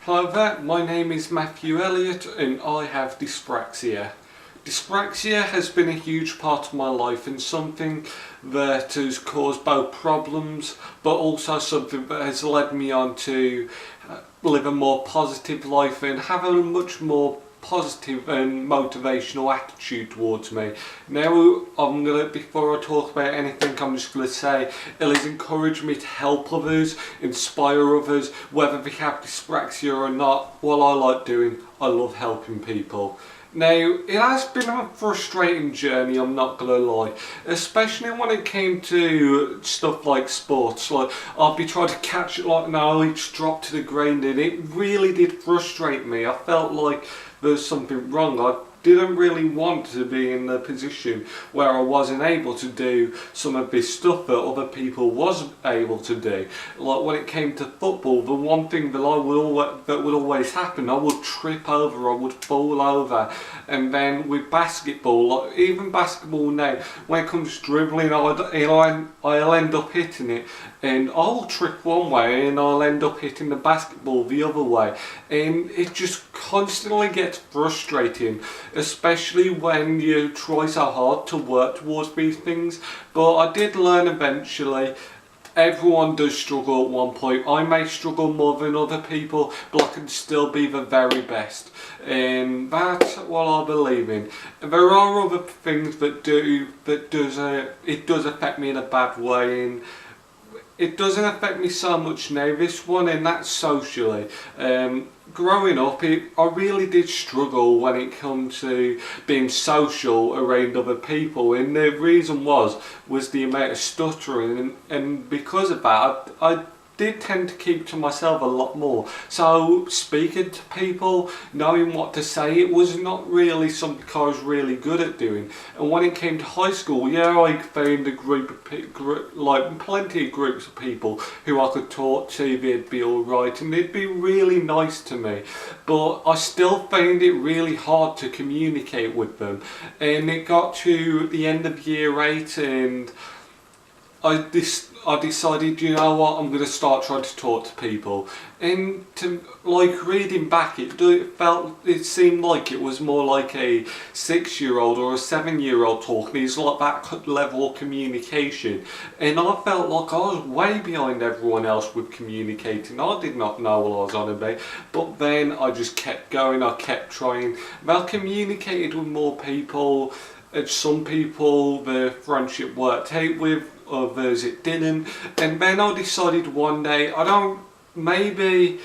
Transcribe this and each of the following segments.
Hello there, my name is Matthew Elliott and I have dyspraxia. Dyspraxia has been a huge part of my life and something that has caused both problems but also something that has led me on to live a more positive life and have a much more positive and motivational attitude towards me. Now before I talk about anything, I'm just going to say it has encouraged me to help others, inspire others, whether they have dyspraxia or not. What I like doing, I love helping people. Now, it has been a frustrating journey, I'm not going to lie, especially when it came to stuff like sports. Like, I'll be trying to catch it like now, it's dropped to the ground, and it really did frustrate me. I felt like there's something wrong. I didn't really want to be in the position where I wasn't able to do some of this stuff that other people was able to do. Like when it came to football, the one thing that would always happen, I would trip over, I would fall over. And then with basketball, like even basketball now, when it comes to dribbling, I'll end up hitting it, and I'll trip one way and I'll end up hitting the basketball the other way, and it just constantly gets frustrating, especially when you try so hard to work towards these things. But I did learn eventually. Everyone does struggle at one point. I may struggle more than other people, but I can still be the very best, and that's what I believe in. There are other things that it does affect me in a bad way, and it doesn't affect me so much now, this one, and that's socially. Growing up, I really did struggle when it comes to being social around other people, and the reason was the amount of stuttering, and because of that, I did tend to keep to myself a lot more. So speaking to people, knowing what to say, it was not really something I was really good at doing. And when it came to high school, yeah, I found a plenty of groups of people who I could talk to. They'd be alright and they'd be really nice to me, but I still found it really hard to communicate with them. And it got to the end of year 8 and I decided, you know what, I'm going to start trying to talk to people. And reading back, it seemed like it was more like a 6-year-old or a 7-year-old talking. It's like that level of communication. And I felt like I was way behind everyone else with communicating. I did not know what I was on about. But then I just kept going, I kept trying. I communicated with more people. And some people the friendship worked out with, others it didn't, and then I decided one day, maybe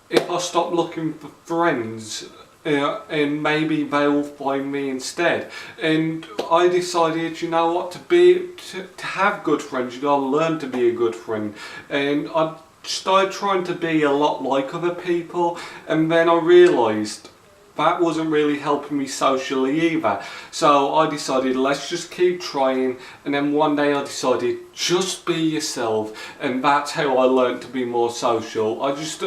if I stop looking for friends, and maybe they'll find me instead. And I decided, you know what, to have good friends, you gotta learn to be a good friend. And I started trying to be a lot like other people, and then I realised that wasn't really helping me socially either. So I decided, let's just keep trying, and then one day I decided, just be yourself, and that's how I learned to be more social. I just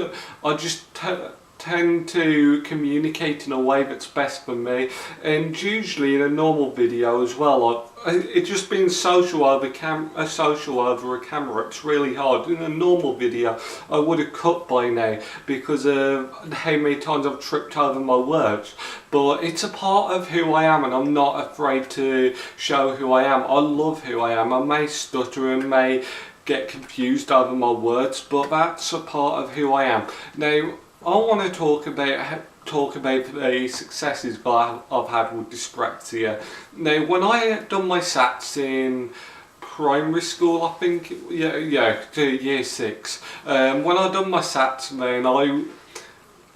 tend to communicate in a way that's best for me, and usually in a normal video as well, it's just being social over a camera, it's really hard. In a normal video I would have cut by now because of how many times I've tripped over my words, but it's a part of who I am and I'm not afraid to show who I am. I love who I am. I may stutter and may get confused over my words, but that's a part of who I am. Now I want to talk about the successes that I've had with dyspraxia. Now, when I had done my SATs in primary school, I think, to year 6, when I done my SATs, man,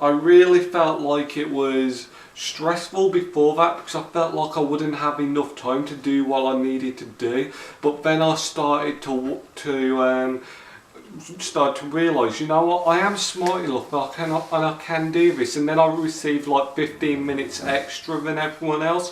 I really felt like it was stressful before that because I felt like I wouldn't have enough time to do what I needed to do. But then I started to realise, you know what, I am smart enough and I can do this. And then I received like 15 minutes extra than everyone else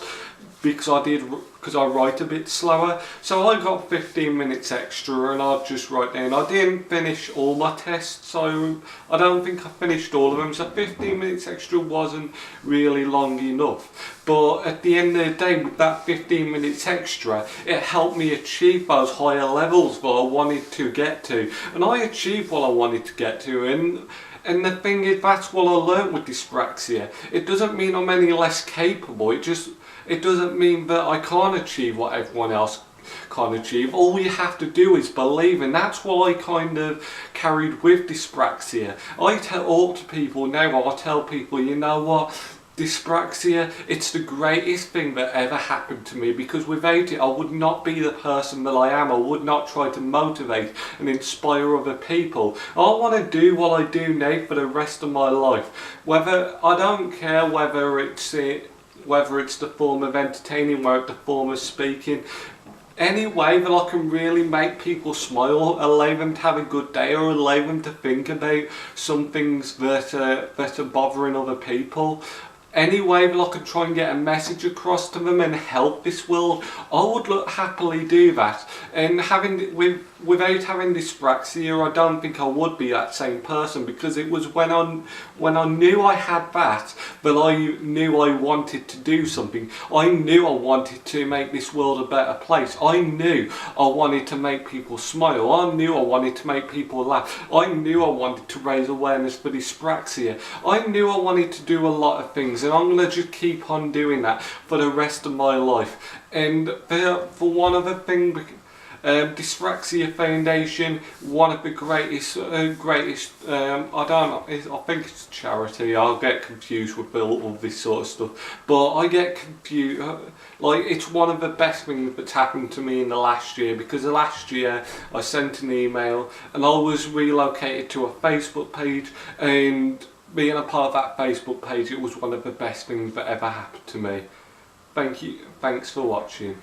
because I write a bit slower. So I got 15 minutes extra and I'd just write down. I didn't finish all my tests, so I don't think I finished all of them, so 15 minutes extra wasn't really long enough. But at the end of the day, with that 15 minutes extra, it helped me achieve those higher levels that I wanted to get to. And I achieved what I wanted to get to, and And the thing is, that's what I learnt with dyspraxia. It doesn't mean I'm any less capable, it doesn't mean that I can't achieve what everyone else can't achieve. All you have to do is believe, and that's what I kind of carried with dyspraxia. I talk to people now, I tell people, you know what, dyspraxia, it's the greatest thing that ever happened to me, because without it I would not be the person that I am. I would not try to motivate and inspire other people. I want to do what I do now for the rest of my life. I don't care whether it's the form of entertaining, whether it's the form of speaking. Any way that I can really make people smile, allow them to have a good day, or allow them to think about some things that are bothering other people. Any way that I can try and get a message across to them and help this world, I would happily do that. And without having dyspraxia, I don't think I would be that same person, because it was when I knew I had that I knew I wanted to do something. I knew I wanted to make this world a better place. I knew I wanted to make people smile. I knew I wanted to make people laugh. I knew I wanted to raise awareness for dyspraxia. I knew I wanted to do a lot of things, and I'm going to just keep on doing that for the rest of my life. And for one other thing, Dyspraxia Foundation, one of the greatest, I don't know, I think it's a charity. I'll get confused with all this sort of stuff, but I get confused, like, it's one of the best things that's happened to me in the last year, because the last year I sent an email and I was relocated to a Facebook page, and being a part of that Facebook page, it was one of the best things that ever happened to me. Thank you, thanks for watching.